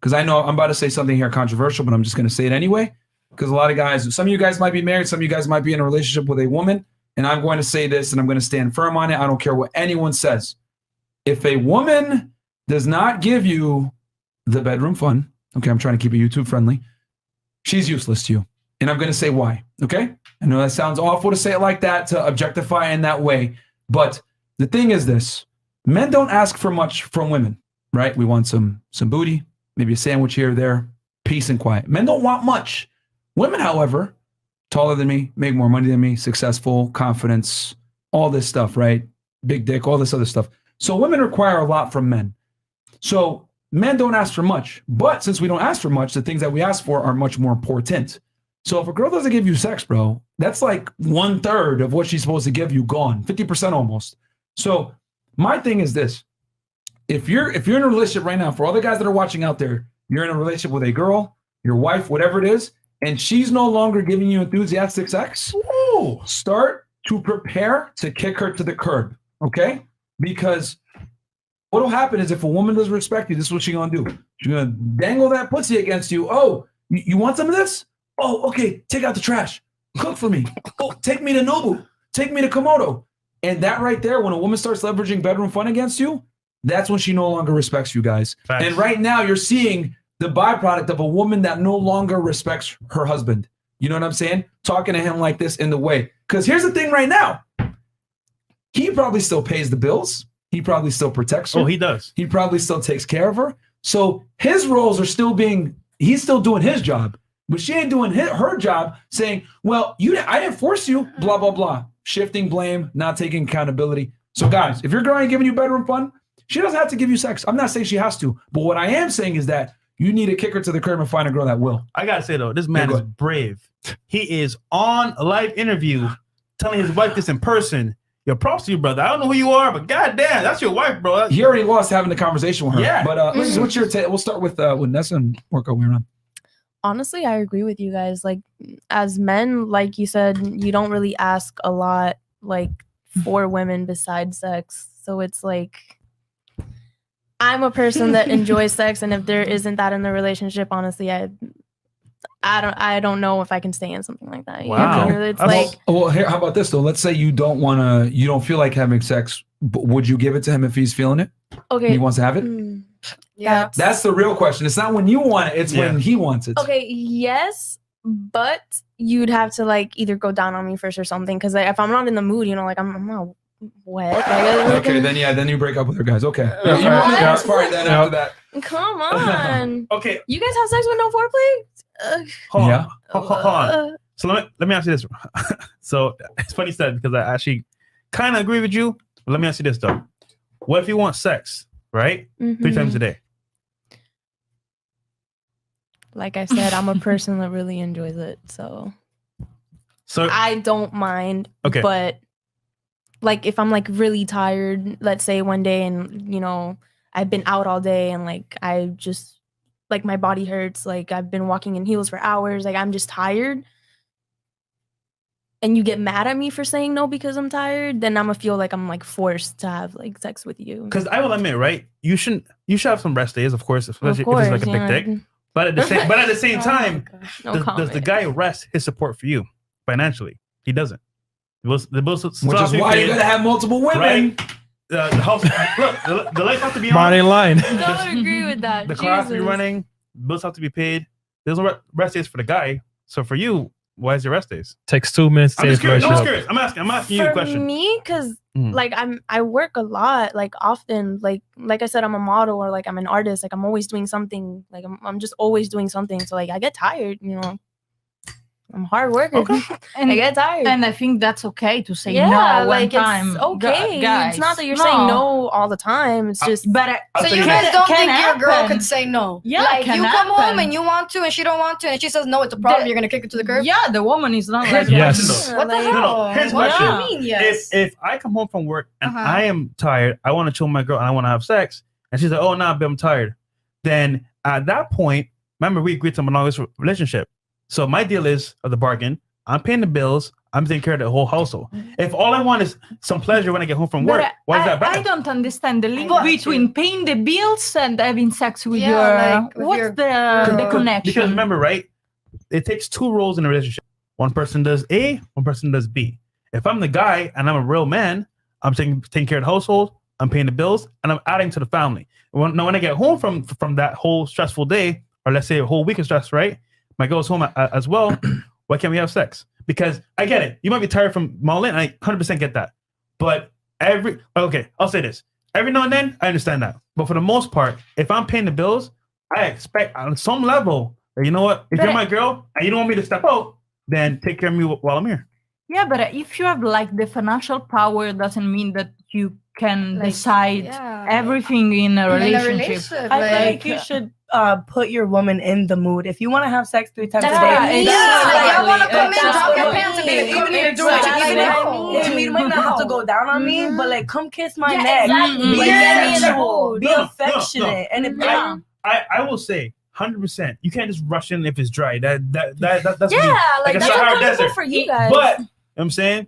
because I know I'm about to say something here controversial, but I'm just going to say it anyway. Because a lot of guys, some of you guys might be married, some of you guys might be in a relationship with a woman, and I'm going to say this, and I'm going to stand firm on it. I don't care what anyone says. If a woman does not give you the bedroom fun, okay, I'm trying to keep it YouTube friendly, she's useless to you. And I'm going to say why, okay? I know that sounds awful to say it like that, to objectify in that way, but the thing is this. Men don't ask for much from women, right? We want some booty, maybe a sandwich here or there, peace and quiet. Men don't want much. Women, however, taller than me, make more money than me, successful, confidence, all this stuff, right? Big dick, all this other stuff. So women require a lot from men. So men don't ask for much. But since we don't ask for much, the things that we ask for are much more important. So if a girl doesn't give you sex, bro, that's like 1/3 of what she's supposed to give you gone, 50% almost. So my thing is this. If you're in a relationship right now, for all the guys that are watching out there, you're in a relationship with a girl, your wife, whatever it is, and she's no longer giving you enthusiastic sex, start to prepare to kick her to the curb, okay? Because what'll happen is if a woman doesn't respect you, this is what she's gonna do. She's gonna dangle that pussy against you. Oh, you want some of this? Oh, okay, take out the trash. Cook for me. Oh, take me to Nobu. Take me to Komodo. And that right there, when a woman starts leveraging bedroom fun against you, that's when she no longer respects you guys. Facts. And right now you're seeing the byproduct of a woman that no longer respects her husband. You know what I'm saying? Talking to him like this in the way. Because here's the thing right now. He probably still pays the bills. He probably still protects her. Oh, he does. He probably still takes care of her. So his roles are still he's still doing his job. But she ain't doing her job saying, well, I didn't force you, blah, blah, blah. Shifting blame, not taking accountability. So guys, if your girl ain't giving you bedroom fun, she doesn't have to give you sex. I'm not saying she has to. But what I am saying is that you need to kick her to the curb and find a girl that will. I got to say, though, this man is brave. He is on a live interview telling his wife this in person. Yo, props to you, brother. I don't know who you are, but goddamn, that's your wife, bro. He already lost having the conversation with her. Yeah. But what's your take? We'll start with Nessa and work our way around. Honestly, I agree with you guys. Like, as men, like you said, you don't really ask a lot, like, for women besides sex. So it's like, I'm a person that enjoys sex, and if there isn't that in the relationship, honestly, I don't know if I can stay in something like that. Wow. You know? It's like, well, here, how about this though? Let's say you don't feel like having sex, but would you give it to him if he's feeling it? Okay. He wants to have it? Yeah. That's the real question. It's not when you want it, it's when he wants it. Okay, yes, but you'd have to like either go down on me first or something. Cause like, if I'm not in the mood, you know, like I'm not wet. Okay, then you break up with her guys. Okay. You want the last part then after that. Come on. Okay. You guys have sex with no foreplay? Hold on. So let me ask you this. So it's funny you said, because I actually kind of agree with you. But let me ask you this though. What if you want sex, right? 3 times a day? Like I said, I'm a person that really enjoys it. So I don't mind. Okay. But like if I'm like really tired, let's say one day, and you know, I've been out all day and like I just like my body hurts, like I've been walking in heels for hours, like I'm just tired, and you get mad at me for saying no because I'm tired, then I'm gonna feel like I'm like forced to have like sex with you. Because I will admit, right? You should have some rest days, of course, especially if it's like a big dick. But at the same time, does the guy rest his support for you financially? He doesn't. Which is why you gotta have multiple women. Right? The house, look, the lights have to be on. Body line. Don't agree with that. The car has to be running. Bills have to be paid. There's no rest days for the guy. So for you, why is your rest days? Takes 2 minutes. I'm just curious. I'm asking you a question. For me, because like I work a lot, like often, like I said, I'm a model or like I'm an artist. Like I'm always doing something. Like I'm just always doing something. So like I get tired, you know. I'm a hard worker. Okay. And I get tired. And I think that's okay to say no one time. It's okay. Guys. It's not that you're saying no all the time. It's just so you guys don't think your girl could say no? Yeah, like you come home and you want to and she don't want to and she says no, it's a problem, you're gonna kick it to the curb? Yeah, the woman is not like yes. What the hell? Here's what question. do you mean yes? If I come home from work and I am tired, I want to chill with my girl and I want to have sex, and she's like, oh nah, babe, I'm tired. Then at that point, remember we agreed to a monogamous relationship. So my deal is of the bargain, I'm paying the bills, I'm taking care of the whole household. If all I want is some pleasure when I get home from work, why is that bad? I don't understand the link between paying the bills and having sex with your. What's the connection? Because remember, right? It takes two roles in a relationship. One person does A, one person does B. If I'm the guy and I'm a real man, I'm taking care of the household, I'm paying the bills, and I'm adding to the family. When I get home from that whole stressful day, or let's say a whole week of stress, right? My girl's home as well. Why can't we have sex? Because I get it. You might be tired from mauling. I 100% get that. But I'll say this. Every now and then, I understand that. But for the most part, if I'm paying the bills, I expect on some level, you know what? If you're my girl and you don't want me to step out, then take care of me while I'm here. Yeah, but if you have like the financial power, doesn't mean that you can decide everything in a relationship. I think you should put your woman in the mood. If you want to have sex 3 times a day, I want to come in, drop your pants, and even if you're doing it, you might not have to go down on me, but like, come kiss my neck. Be affectionate, and I will say 100%. You can't just rush in if it's dry. That's like a Sahara desert for you guys. But you know what I'm saying.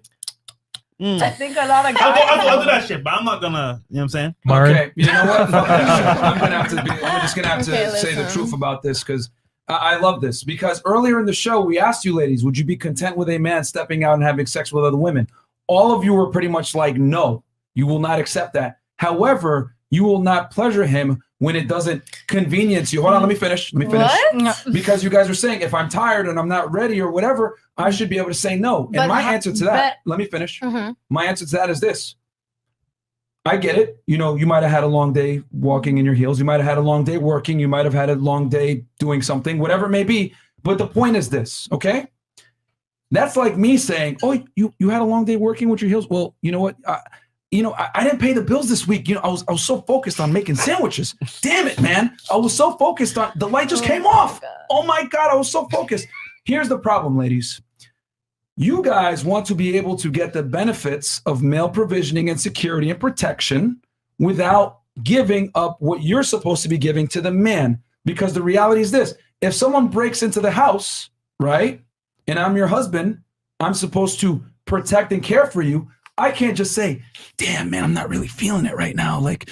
I think a lot of guys. I'll do that shit, but I'm not gonna. You know what I'm saying? Myron. Okay, you know what? I'm just gonna have to say the truth about this because I love this. Because earlier in the show, we asked you ladies, would you be content with a man stepping out and having sex with other women? All of you were pretty much like, no, you will not accept that. However, you will not pleasure him when it doesn't convenience you. Hold on, let me finish. What? Because you guys are saying if I'm tired and I'm not ready or whatever, I should be able to say no. And my answer to that, let me finish. My answer to that is this. I get it. You know, you might have had a long day walking in your heels. You might have had a long day working. You might have had a long day doing something, whatever it may be. But the point is this, okay? That's like me saying, oh, you had a long day working with your heels. Well, you know what? I didn't pay the bills this week. I was so focused on making sandwiches. Damn it, man. I was so focused on, the light just came off. Oh my God, I was so focused. Here's the problem, ladies. You guys want to be able to get the benefits of male provisioning and security and protection without giving up what you're supposed to be giving to the man. Because the reality is this, if someone breaks into the house, right, and I'm your husband, I'm supposed to protect and care for you. I can't just say, damn, man, I'm not really feeling it right now. Like,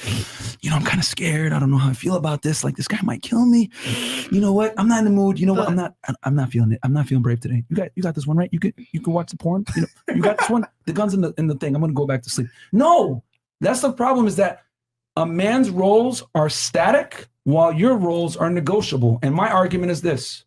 I'm kind of scared. I don't know how I feel about this. Like, this guy might kill me. You know what? I'm not in the mood. You know what? I'm not feeling it. I'm not feeling brave today. You got this one, right? You can watch the porn. You got this one? The gun's in the thing. I'm going to go back to sleep. No, that's the problem, is that a man's roles are static while your roles are negotiable. And my argument is this.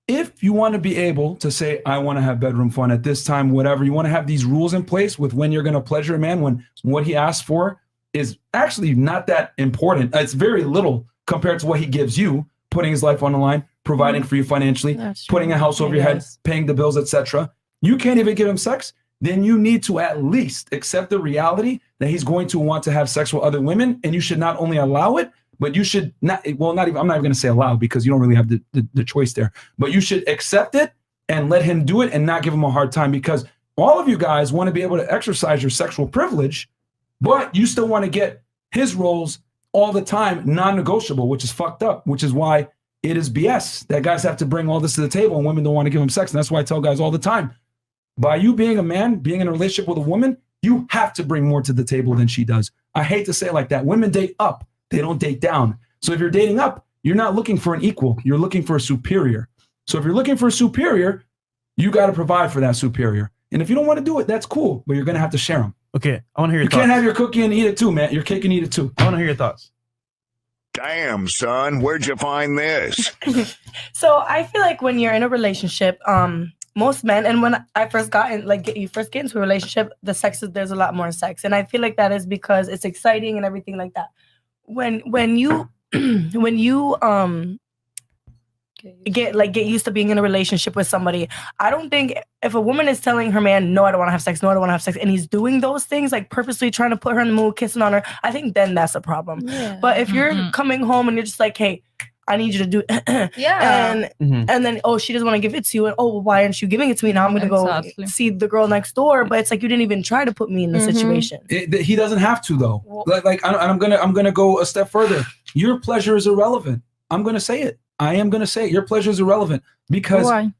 If you want to be able to say, I want to have bedroom fun at this time, whatever, you want to have these rules in place with when you're going to pleasure a man, when what he asks for is actually not that important. It's very little compared to what he gives you, putting his life on the line, providing for you financially, putting a house over your head, paying the bills, etc. You can't even give him sex. Then you need to at least accept the reality that he's going to want to have sex with other women, and you should not only allow it, but you should not, I'm not even going to say allow because you don't really have the choice there, but you should accept it and let him do it and not give him a hard time, because all of you guys want to be able to exercise your sexual privilege, but you still want to get his roles all the time non-negotiable, which is fucked up, which is why it is BS that guys have to bring all this to the table and women don't want to give them sex. And that's why I tell guys all the time, by you being a man, being in a relationship with a woman, you have to bring more to the table than she does. I hate to say it like that. Women date up. They don't date down. So if you're dating up, you're not looking for an equal. You're looking for a superior. So if you're looking for a superior, you got to provide for that superior. And if you don't want to do it, that's cool, but you're going to have to share them. Okay, I want to hear your thoughts. You can't have your cookie and eat it too, man. Your cake and eat it too. I want to hear your thoughts. Damn, son, where'd you find this? So I feel like when you're in a relationship, most men, and when I first got in, you first get into a relationship, there's a lot more sex. And I feel like that is because it's exciting and everything like that. When you get used to being in a relationship with somebody, I don't think if a woman is telling her man, no, I don't want to have sex, no, I don't want to have sex, and he's doing those things, like purposely trying to put her in the mood, kissing on her, I think then that's a problem. Yeah. But if you're coming home and you're just like, hey, I need you to do it. Yeah. And then, she doesn't want to give it to you. And, well, why aren't you giving it to me? Now I'm going to go see the girl next door. But it's like, you didn't even try to put me in the situation. He doesn't have to, though. Well, I'm going to go a step further. Your pleasure is irrelevant. I'm going to say it. I am going to say it. Your pleasure is irrelevant because why?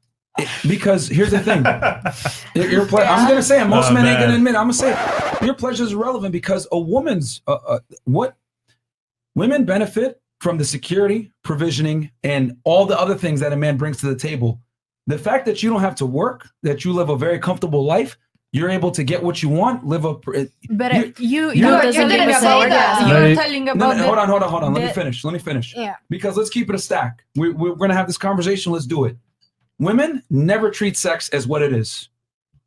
Because here's the thing. I'm going to say it. Most men ain't going to admit it. I'm going to say it. Your pleasure is irrelevant because a woman's, women benefit from the security, provisioning, and all the other things that a man brings to the table. The fact that you don't have to work, that you live a very comfortable life, you're able to get what you want, live a. But you didn't say that. You were telling about. Hold on. Let me finish. Yeah. Because let's keep it a stack. We're going to have this conversation. Let's do it. Women never treat sex as what it is.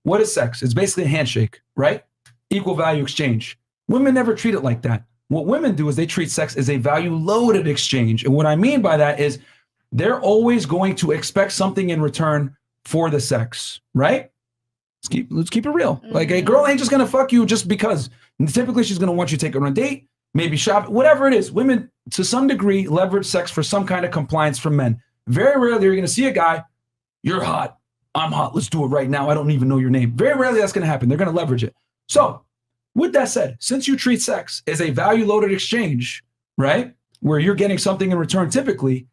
What is sex? It's basically a handshake, right? Equal value exchange. Women never treat it like that. What women do is they treat sex as a value-loaded exchange. And what I mean by that is they're always going to expect something in return for the sex, right? Let's keep it real. Like a girl ain't just going to fuck you just because. And typically, she's going to want you to take her on a date, maybe shop, whatever it is. Women, to some degree, leverage sex for some kind of compliance from men. Very rarely are you going to see a guy, you're hot, I'm hot, let's do it right now. I don't even know your name. Very rarely that's going to happen. They're going to leverage it. So, with that said, since you treat sex as a value-loaded exchange, right, where you're getting something in return typically,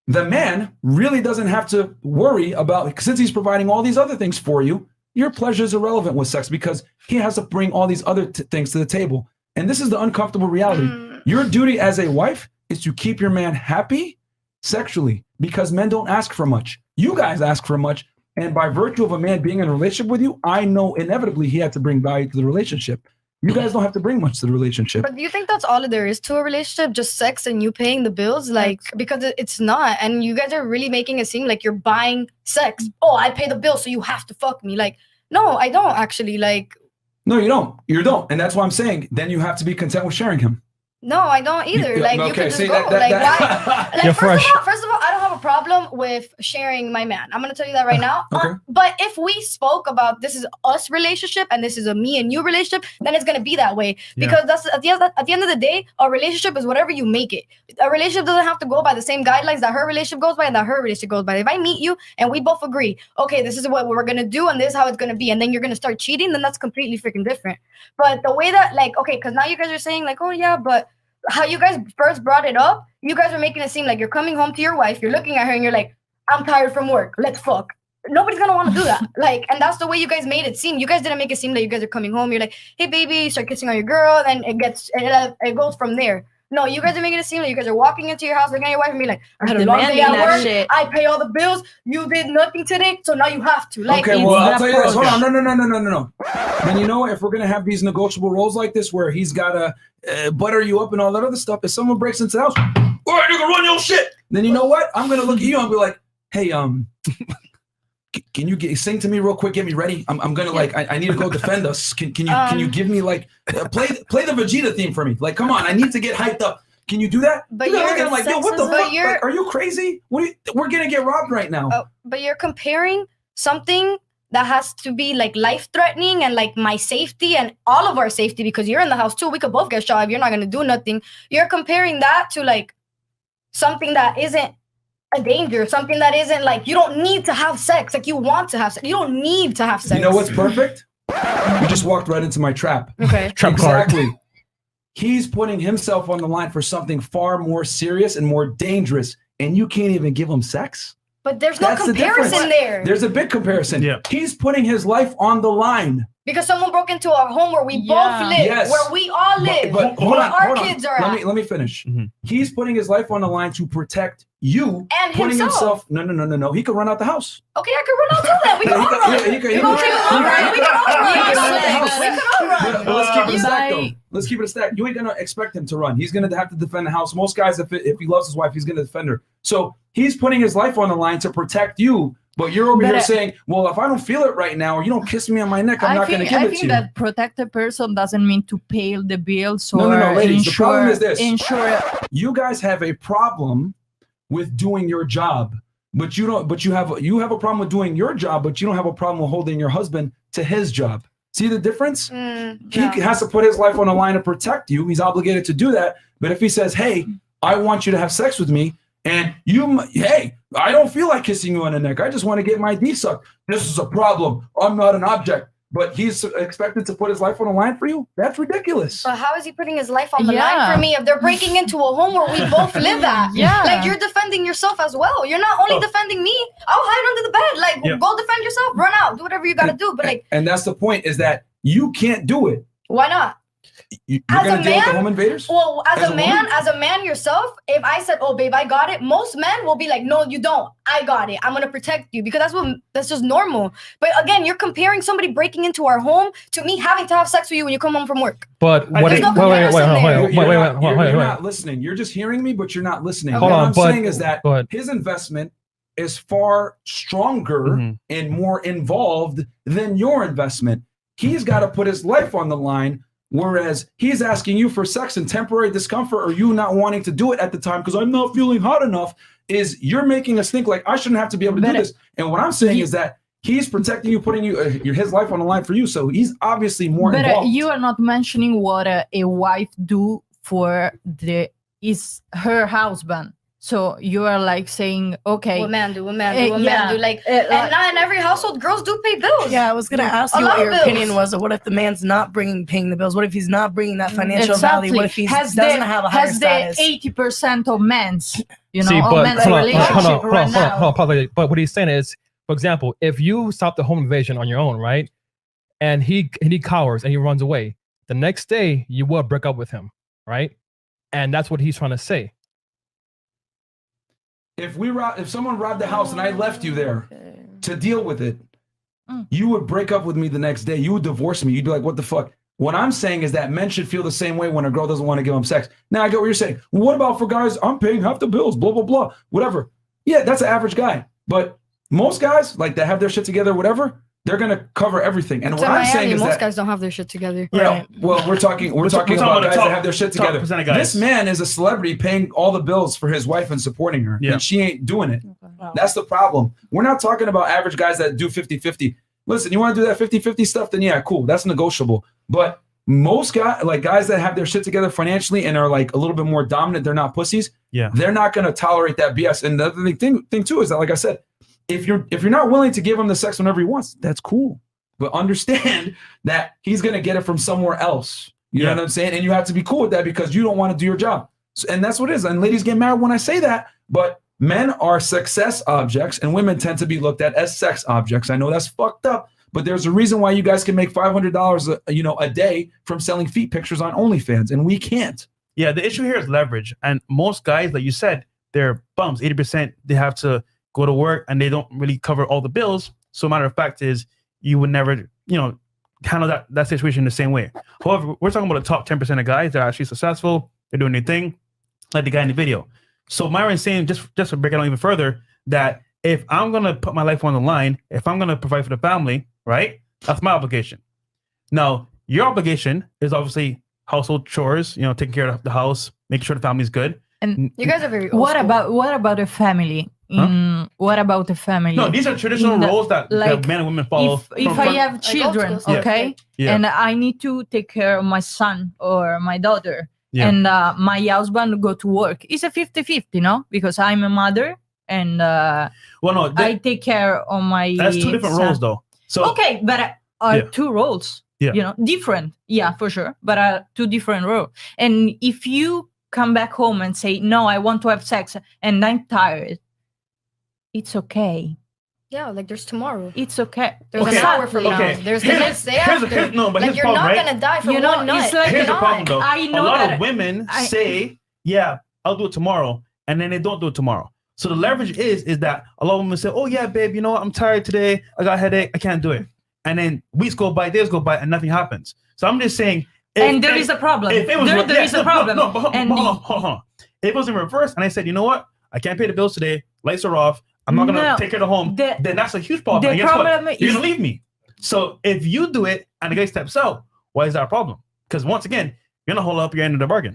the man really doesn't have to worry about, since he's providing all these other things for you, your pleasure is irrelevant with sex because he has to bring all these other things to the table. And this is the uncomfortable reality. Your duty as a wife is to keep your man happy sexually because men don't ask for much. You guys ask for much. And by virtue of a man being in a relationship with you, I know inevitably he had to bring value to the relationship. You guys don't have to bring much to the relationship. But do you think that's all there is to a relationship? Just sex and you paying the bills? Like, because it's not. And you guys are really making it seem like you're buying sex. Oh, I pay the bill, so you have to fuck me. Like, no, I don't actually. Like, no, you don't. You don't. And that's why I'm saying then you have to be content with sharing him. No, I don't either. You can just go. Why? You're fresh. First of all, I don't have a problem with sharing my man. I'm gonna tell you that right now. Okay. But if we spoke about this is us relationship and this is a me and you relationship, then it's gonna be that way because that's at the end of the day, a relationship is whatever you make it. A relationship doesn't have to go by the same guidelines that her relationship goes by and that her relationship goes by. If I meet you and we both agree, okay, this is what we're gonna do and this is how it's gonna be, and then you're gonna start cheating, then that's completely freaking different. But the way that, like, okay, because now you guys are saying like, oh yeah, but how you guys first brought it up, you guys are making it seem like you're coming home to your wife, you're looking at her and you're like, I'm tired from work, let's fuck. Nobody's gonna want to do that. Like, and that's the way you guys made it seem. You guys didn't make it seem like you guys are coming home, you're like, hey baby, you start kissing on your girl, and it goes from there. No, you guys are making it seem like you guys are walking into your house, looking at your wife and be like, I had a long day at work, I pay all the bills, you did nothing today, so now you have to. Like, okay, well, I'll tell you this. Hold on, no. Then you know what? If we're going to have these negotiable roles like this where he's got to butter you up and all that other stuff, if someone breaks into the house, all right, nigga, run your shit. Then you know what? I'm going to look at you and be like, hey, can you sing to me real quick? Get me ready. I'm gonna I need to go defend us. Can you give me like play the Vegeta theme for me? Like, come on, I need to get hyped up. Can you do that? But you're looking at him like, yo, what the fuck? Like, are you crazy? We're gonna get robbed right now. Oh, but you're comparing something that has to be like life threatening and like my safety and all of our safety because you're in the house too. We could both get shot if you're not gonna do nothing. You're comparing that to like something that isn't a danger, something that isn't like you don't need to have sex, like you want to have sex. You don't need to have sex. You know what's perfect? You just walked right into my trap. Okay. Trap exactly. card. He's putting himself on the line for something far more serious and more dangerous, and you can't even give him sex? But there's no comparison there. There's a big comparison. Yeah. He's putting his life on the line. Because someone broke into our home where we both live, where we all live, but where our kids are at. Let me finish. Mm-hmm. He's putting his life on the line to protect you. And putting himself. No. He could run out the house. Okay, I could run out too then. We can all run. We can all run. Let's keep it a stack though. Let's keep it a stack. You ain't gonna expect him to run. He's gonna have to defend the house. Most guys, if he loves his wife, he's gonna defend her. So he's putting his life on the line to protect you. But you're over here saying, well, if I don't feel it right now or you don't kiss me on my neck, I'm not going to give it to you. I think that protect a person doesn't mean to pay the bills or no, ladies, the problem is this. You guys have a problem with doing your job, but you have a problem with doing your job, but you don't have a problem with holding your husband to his job. See the difference? He has to put his life on the line to protect you. He's obligated to do that. But if he says, hey, I want you to have sex with me, and hey, I don't feel like kissing you on the neck. I just want to get my D sucked. This is a problem. I'm not an object. But he's expected to put his life on the line for you? That's ridiculous. But how is he putting his life on the line for me if they're breaking into a home where we both live at? Yeah. Like, you're defending yourself as well. You're not only defending me. I'll hide under the bed. Like, go defend yourself. Run out. Do whatever you got to do. But like, and that's the point, is that you can't do it. Why not? You're gonna deal with the home invaders? Well, as a man yourself, if I said, "Oh, babe, I got it," most men will be like, "No, you don't. I got it. I'm gonna protect you," because that's just normal. But again, you're comparing somebody breaking into our home to me having to have sex with you when you come home from work. But what? You're not listening. You're just hearing me, but you're not listening. Hold what on, I'm saying is that go ahead. his investment is far stronger and more involved than your investment. He's got to put his life on the line. Whereas he's asking you for sex and temporary discomfort, or you not wanting to do it at the time because I'm not feeling hot enough, is you're making us think like I shouldn't have to be able to do this. And what I'm saying is that he's protecting you, putting you his life on the line for you. So he's obviously more involved. You are not mentioning what a wife do for her husband. So you are like saying, okay, what man do, man do. Like, and not in every household, girls do pay bills. Yeah, I was gonna ask you what your opinion was. What if the man's not paying the bills? What if he's not bringing that financial value? What if he doesn't have a higher status? 80% of men's, but relationship hold on. But what he's saying is, for example, if you stop the home invasion on your own, right, and he cowers and he runs away, the next day you will break up with him, right? And that's what he's trying to say. If someone robbed the house and I left you there to deal with it, you would break up with me the next day. You would divorce me. You'd be like, what the fuck? What I'm saying is that men should feel the same way when a girl doesn't want to give them sex. Now I get what you're saying. Well, what about for guys? I'm paying half the bills, blah, blah, blah, whatever. Yeah, that's an average guy. But most guys, like, that have their shit together, whatever, they're going to cover everything. And what I'm saying is most that guys don't have their shit together. Right. Well, we're talking about guys that have their shit together. This man is a celebrity paying all the bills for his wife and supporting her. And she ain't doing it. Wow. That's the problem. We're not talking about average guys that do 50-50. Listen, you want to do that 50-50 stuff? Then yeah, cool. That's negotiable. But most guys that have their shit together financially and are like a little bit more dominant, they're not pussies. Yeah. They're not going to tolerate that BS. And the other thing too is that, like I said, if you're not willing to give him the sex whenever he wants, that's cool. But understand that he's going to get it from somewhere else. You know what I'm saying? And you have to be cool with that because you don't want to do your job. And that's what it is. And ladies get mad when I say that, but men are success objects and women tend to be looked at as sex objects. I know that's fucked up, but there's a reason why you guys can make $500 a day from selling feet pictures on OnlyFans, and we can't. Yeah, the issue here is leverage. And most guys, like you said, they're bums. 80%, they have to go to work and they don't really cover all the bills. So matter of fact is you would never, handle that situation the same way. However, we're talking about the top 10% of guys that are actually successful. They're doing their thing, like the guy in the video. So Myron's saying, just to break it down even further, that if I'm going to put my life on the line, if I'm going to provide for the family, right, that's my obligation. Now, your obligation is obviously household chores, taking care of the house, making sure the family's good. And you guys are very old What about a family? What about the family? No, these are traditional roles that men and women follow. If I have children, okay, and I need to take care of my son or my daughter, and my husband go to work, it's a 50-50, because I'm a mother and I take care of my That's two different roles, though. So okay, but two roles, different, for sure, but two different roles. And if you come back home and say, no, I want to have sex and I'm tired, it's okay. Yeah, like there's tomorrow. It's okay. There's an hour from now. There's the next day after. But like you're not going to die from one night. Here's the problem, though. A lot of women say, I'll do it tomorrow. And then they don't do it tomorrow. So the leverage is that a lot of women say, oh, yeah, babe, you know what? I'm tired today. I got a headache. I can't do it. And then weeks go by, days go by, and nothing happens. So I'm just saying. There is a problem. If it was in reverse, and I said, you know what? I can't pay the bills today. Lights are off. I'm not going to take care of the home. Then that's a huge problem. And guess what? You're going to leave me. So if you do it and the guy steps out, why is that a problem? Because once again, you're going to hold up your end of the bargain.